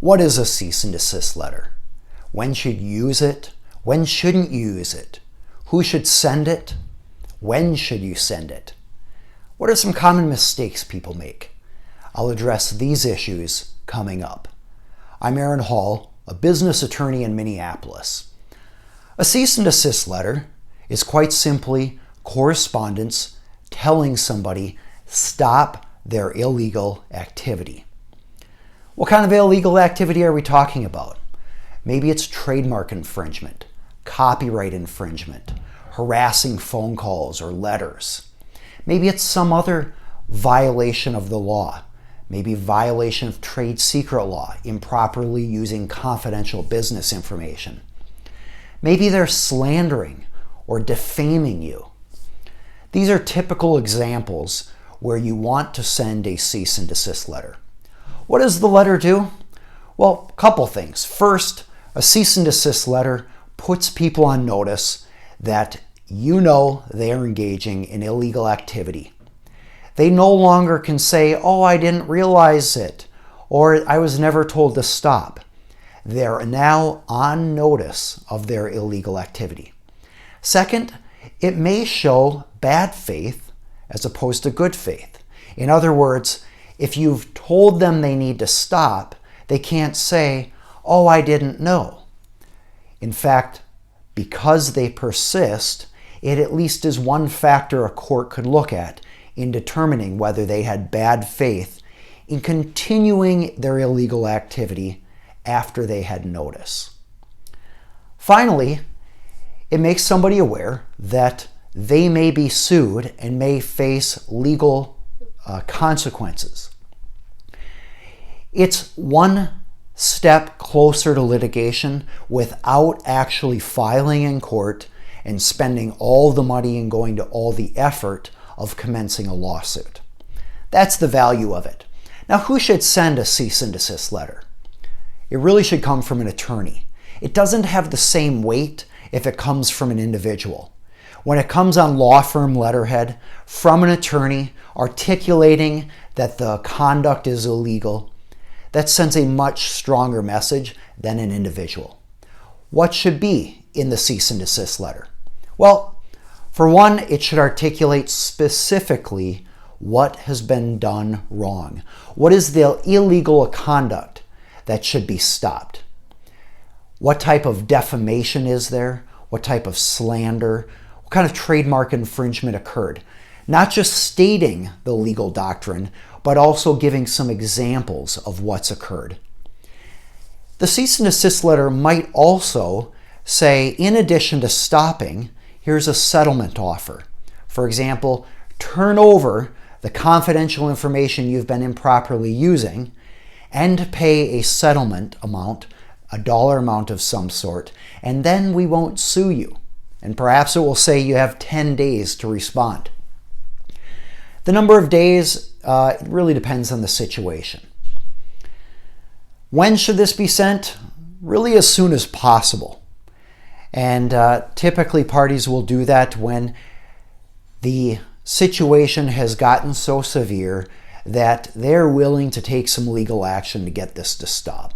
What is a cease and desist letter? When should you use it? When shouldn't you use it? Who should send it? When should you send it? What are some common mistakes people make? I'll address these issues coming up. I'm Aaron Hall, a business attorney in Minneapolis. A cease and desist letter is quite simply correspondence telling somebody stop their illegal activity. What kind of illegal activity are we talking about? Maybe it's trademark infringement, copyright infringement, harassing phone calls or letters. Maybe it's some other violation of the law. Maybe violation of trade secret law, improperly using confidential business information. Maybe they're slandering or defaming you. These are typical examples where you want to send a cease and desist letter. What does the letter do? Well, a couple things. First, a cease and desist letter puts people on notice that you know they are engaging in illegal activity. They no longer can say, oh, I didn't realize it, or I was never told to stop. They're now on notice of their illegal activity. Second, it may show bad faith as opposed to good faith. In other words, if you've told them they need to stop, they can't say, oh, I didn't know. In fact, because they persist, it at least is one factor a court could look at in determining whether they had bad faith in continuing their illegal activity after they had notice. Finally, it makes somebody aware that they may be sued and may face legal consequences. It's one step closer to litigation without actually filing in court and spending all the money and going to all the effort of commencing a lawsuit. That's the value of it. Now, who should send a cease and desist letter? It really should come from an attorney. It doesn't have the same weight if it comes from an individual. When it comes on law firm letterhead from an attorney articulating that the conduct is illegal, that sends a much stronger message than an individual. What should be in the cease and desist letter? Well, for one, it should articulate specifically what has been done wrong. What is the illegal conduct that should be stopped? What type of defamation is there? What type of slander? What kind of trademark infringement occurred? Not just stating the legal doctrine, but also giving some examples of what's occurred. The cease and desist letter might also say, in addition to stopping, here's a settlement offer. For example, turn over the confidential information you've been improperly using and pay a settlement amount, a dollar amount of some sort, and then we won't sue you. And perhaps it will say you have 10 days to respond. The number of days, it really depends on the situation. When should this be sent? Really as soon as possible. And typically parties will do that when the situation has gotten so severe that they're willing to take some legal action to get this to stop.